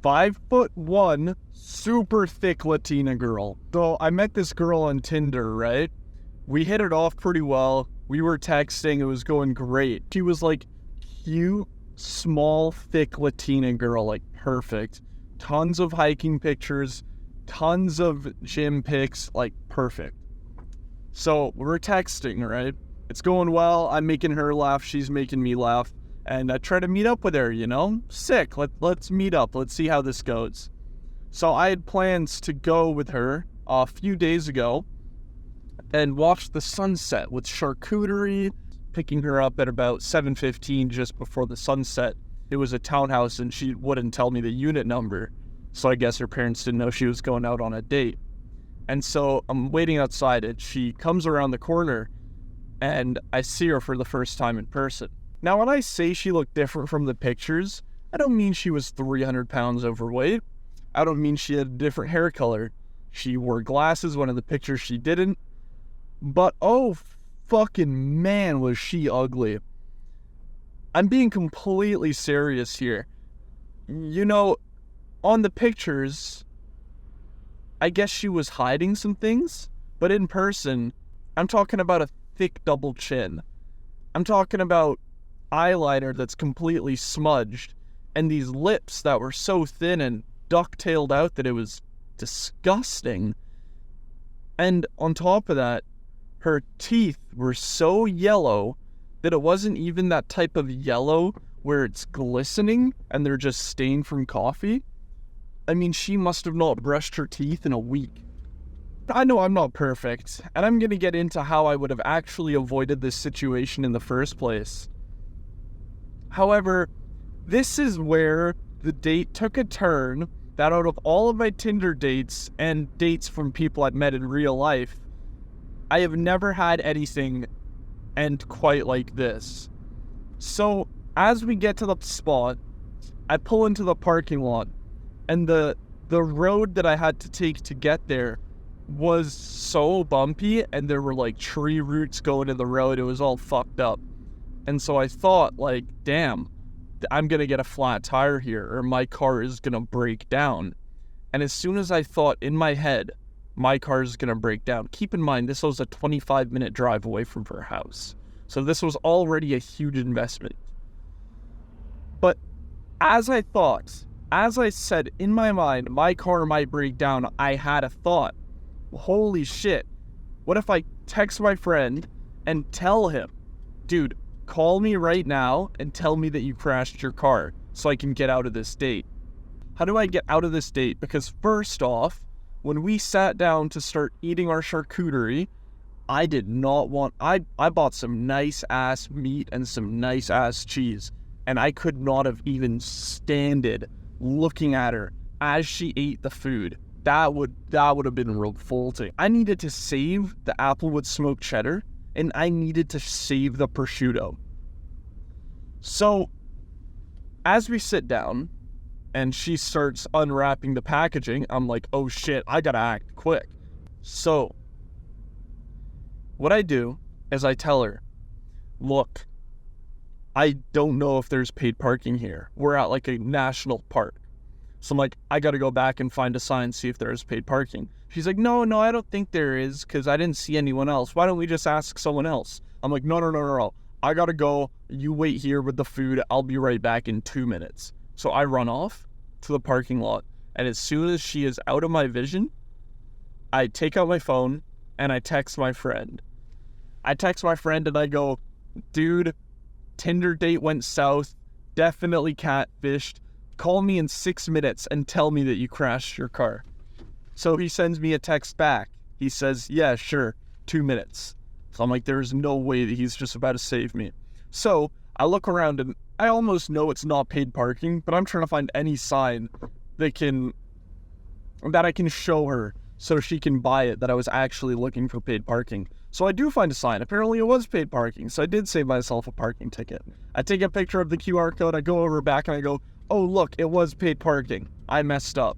5'1", super thick Latina girl. So I met this girl on Tinder, right? We hit it off pretty well. We were texting. It was going great. She was like cute, small, thick Latina girl, like perfect. Tons of hiking pictures, tons of gym pics, like perfect. So we're texting, right? It's going well. I'm making her laugh. She's making me laugh. And I try to meet up with her, you know? Sick. Let's meet up. Let's see how this goes. So I had plans to go with her a few days ago and watch the sunset with charcuterie, picking her up at about 7:15 just before the sunset. It was a townhouse and she wouldn't tell me the unit number. So I guess her parents didn't know she was going out on a date. And so I'm waiting outside and she comes around the corner and I see her for the first time in person. Now, when I say she looked different from the pictures, I don't mean she was 300 pounds overweight. I don't mean she had a different hair color. She wore glasses, one of the pictures she didn't. But oh fucking man, was she ugly. I'm being completely serious here. You know, on the pictures, I guess she was hiding some things, but in person, I'm talking about a thick double chin. I'm talking about eyeliner that's completely smudged, and these lips that were so thin and duck-tailed out that it was disgusting. And on top of that, her teeth were so yellow that it wasn't even that type of yellow where it's glistening and they're just stained from coffee. I mean, she must have not brushed her teeth in a week. I know I'm not perfect, and I'm going to get into how I would have actually avoided this situation in the first place. However, this is where the date took a turn that out of all of my Tinder dates and dates from people I've met in real life, I have never had anything end quite like this. So, as we get to the spot, I pull into the parking lot, and the road that I had to take to get there was so bumpy, and there were like tree roots going in the road. It was all fucked up. And so I thought, like, damn, I'm going to get a flat tire here, or my car is going to break down. And as soon as I thought in my head, my car is going to break down, keep in mind, this was a 25-minute drive away from her house. So this was already a huge investment. But as I said in my mind, my car might break down, I had a thought. Holy shit, what if I text my friend and tell him, dude, call me right now and tell me that you crashed your car so I can get out of this date. How do I get out of this date? Because first off, when we sat down to start eating our charcuterie, I bought some nice ass meat and some nice ass cheese, and I could not have even standed looking at her as she ate the food. That would have been revolting. I needed to save the Applewood smoked cheddar, and I needed to save the prosciutto. So, as we sit down, and she starts unwrapping the packaging, I'm like, oh shit, I gotta act quick. So, what I do is I tell her, look, I don't know if there's paid parking here. We're at like a national park. So I'm like, I gotta go back and find a sign, see if there's paid parking. She's like, no, I don't think there is, because I didn't see anyone else. Why don't we just ask someone else? I'm like, no. I gotta go. You wait here with the food. I'll be right back in 2 minutes. So I run off to the parking lot, and as soon as she is out of my vision, I take out my phone, and I text my friend. And I go, dude, Tinder date went south, definitely catfished. Call me in 6 minutes and tell me that you crashed your car. So he sends me a text back. He says, yeah, sure, 2 minutes. So I'm like, there's no way that he's just about to save me. So I look around and I almost know it's not paid parking, but I'm trying to find any sign that I can show her so she can buy it that I was actually looking for paid parking. So I do find a sign. Apparently it was paid parking, so I did save myself a parking ticket. I take a picture of the QR code, I go over back and I go, oh look, it was paid parking. I messed up.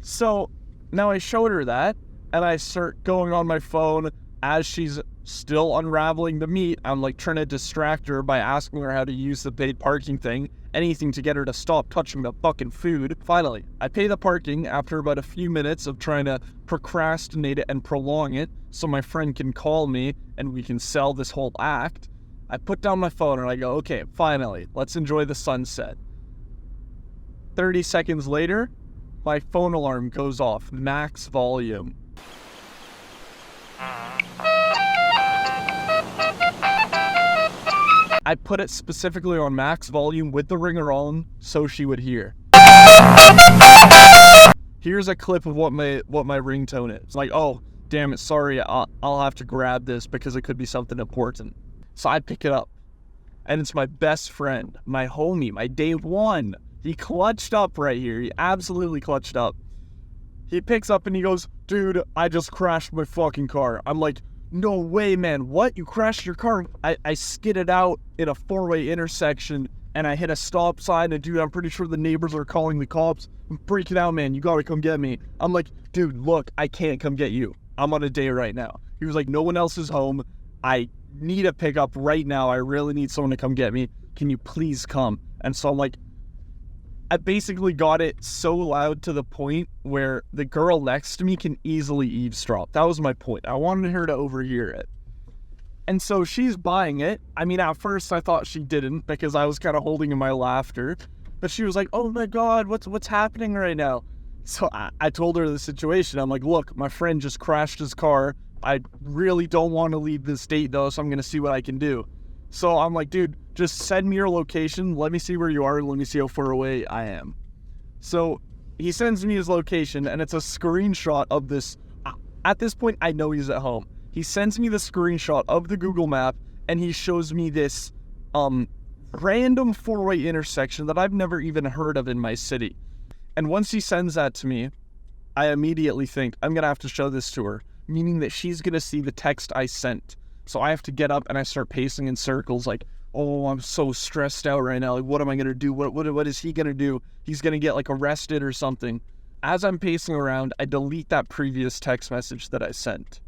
So now I showed her that, and I start going on my phone as she's still unraveling the meat. I'm like trying to distract her by asking her how to use the paid parking thing, anything to get her to stop touching the fucking food. Finally, I pay the parking after about a few minutes of trying to procrastinate it and prolong it so my friend can call me and we can sell this whole act. I put down my phone and I go, okay, finally, let's enjoy the sunset. 30 seconds later, my phone alarm goes off, max volume. I put it specifically on max volume with the ringer on so she would hear. Here's a clip of what my ringtone is. It's like, oh, damn it, sorry, I'll have to grab this because it could be something important. So I pick it up, and it's my best friend, my homie, my day one. He clutched up right here. He absolutely clutched up. He picks up and he goes, dude, I just crashed my fucking car. I'm like, no way, man. What? You crashed your car? I skidded out in a four-way intersection and I hit a stop sign, and dude, I'm pretty sure the neighbors are calling the cops. I'm freaking out, man. You gotta come get me. I'm like, dude, look, I can't come get you. I'm on a day right now. He was like, no one else is home. I need a pickup right now. I really need someone to come get me. Can you please come? And so I'm like, I basically got it so loud to the point where the girl next to me can easily eavesdrop. That was my point. I wanted her to overhear it. And so she's buying it. I mean, at first I thought she didn't because I was kind of holding in my laughter. But she was like, oh my God, what's happening right now? So I told her the situation. I'm like, look, my friend just crashed his car. I really don't want to leave this date though, so I'm going to see what I can do. So I'm like, dude, just send me your location. Let me see where you are. Let me see how far away I am. So he sends me his location, and it's a screenshot of this. At this point, I know he's at home. He sends me the screenshot of the Google map, and he shows me this random four-way intersection that I've never even heard of in my city. And once he sends that to me, I immediately think, I'm going to have to show this to her, meaning that she's going to see the text I sent. So I have to get up and I start pacing in circles like, oh, I'm so stressed out right now. Like, what am I going to do? What is he going to do? He's going to get like arrested or something. As I'm pacing around, I delete that previous text message that I sent.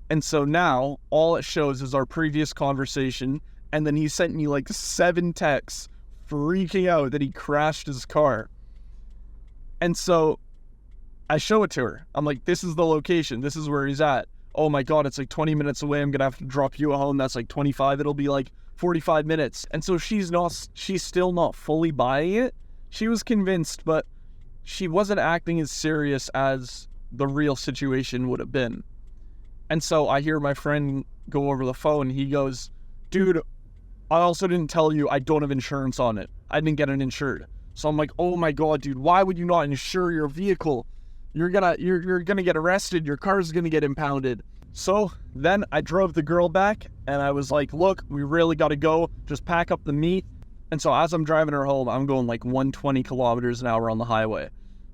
And so now all it shows is our previous conversation. And then he sent me like 7 texts freaking out that he crashed his car. And so I show it to her. I'm like, this is the location. This is where he's at. Oh my God, it's like 20 minutes away. I'm going to have to drop you at home. That's like 25. It'll be like 45 minutes. And so she's still not fully buying it. She was convinced, but she wasn't acting as serious as the real situation would have been. And so I hear my friend go over the phone. He goes, dude, I also didn't tell you I don't have insurance on it. I didn't get it insured. So I'm like, oh my God, dude, why would you not insure your vehicle? You're gonna get arrested. Your car's gonna get impounded. So then I drove the girl back and I was like, look, we really gotta go. Just pack up the meat. And so as I'm driving her home, I'm going like 120 kilometers an hour on the highway.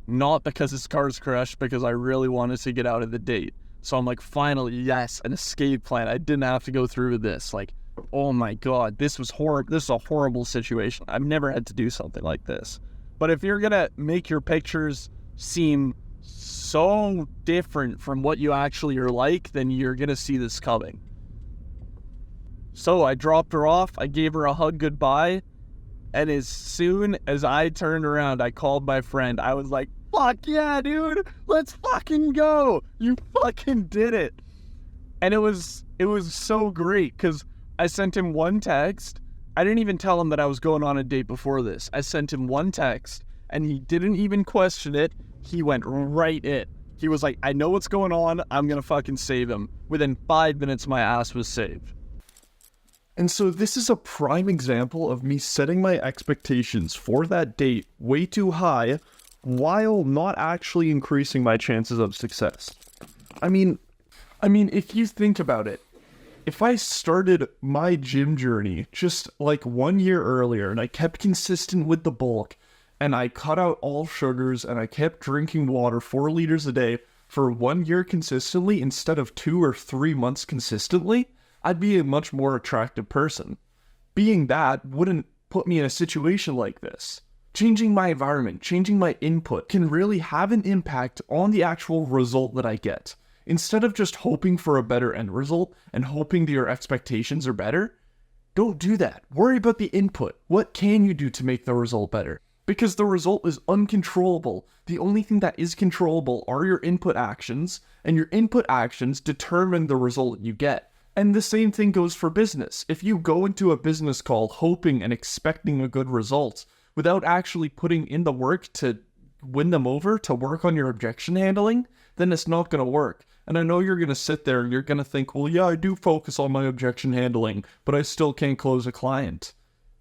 Not because his car's crashed, because I really wanted to get out of the date. So I'm like, finally, yes, an escape plan. I didn't have to go through with this. Like, oh my God, this was horrible. This is a horrible situation. I've never had to do something like this. But if you're gonna make your pictures seem so different from what you actually are like, then you're gonna see this coming. So I dropped her off, I gave her a hug goodbye, and as soon as I turned around, I called my friend. I was like, fuck yeah, dude, let's fucking go. You fucking did it. And it was so great because I sent him one text. I didn't even tell him that I was going on a date before this. I sent him one text and he didn't even question it. He went right in. He was like, I know what's going on. I'm going to fucking save him. Within 5 minutes, my ass was saved. And so this is a prime example of me setting my expectations for that date way too high while not actually increasing my chances of success. I mean, if you think about it, if I started my gym journey just like 1 year earlier and I kept consistent with the bulk, and I cut out all sugars, and I kept drinking water 4 liters a day for 1 year consistently instead of 2 or 3 months consistently, I'd be a much more attractive person. Being that wouldn't put me in a situation like this. Changing my environment, changing my input can really have an impact on the actual result that I get. Instead of just hoping for a better end result and hoping that your expectations are better, Don't do that. Worry about the input. What can you do to make the result better? Because the result is uncontrollable. The only thing that is controllable are your input actions, and your input actions determine the result you get. And the same thing goes for business. If you go into a business call hoping and expecting a good result without actually putting in the work to win them over, to work on your objection handling, then it's not going to work. And I know you're going to sit there and you're going to think, well, yeah, I do focus on my objection handling, but I still can't close a client.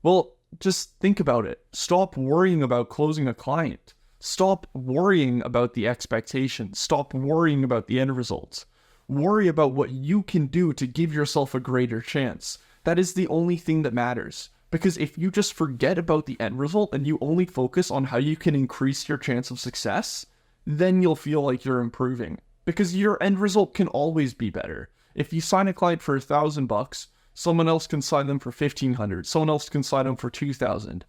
Well, just think about it. Stop worrying about closing a client. Stop worrying about the expectations. Stop worrying about the end results. Worry about what you can do to give yourself a greater chance. That is the only thing that matters. Because if you just forget about the end result and you only focus on how you can increase your chance of success, then you'll feel like you're improving. Because your end result can always be better. If you sign a client for $1,000, someone else can sign them for $1,500. Someone else can sign them for $2,000.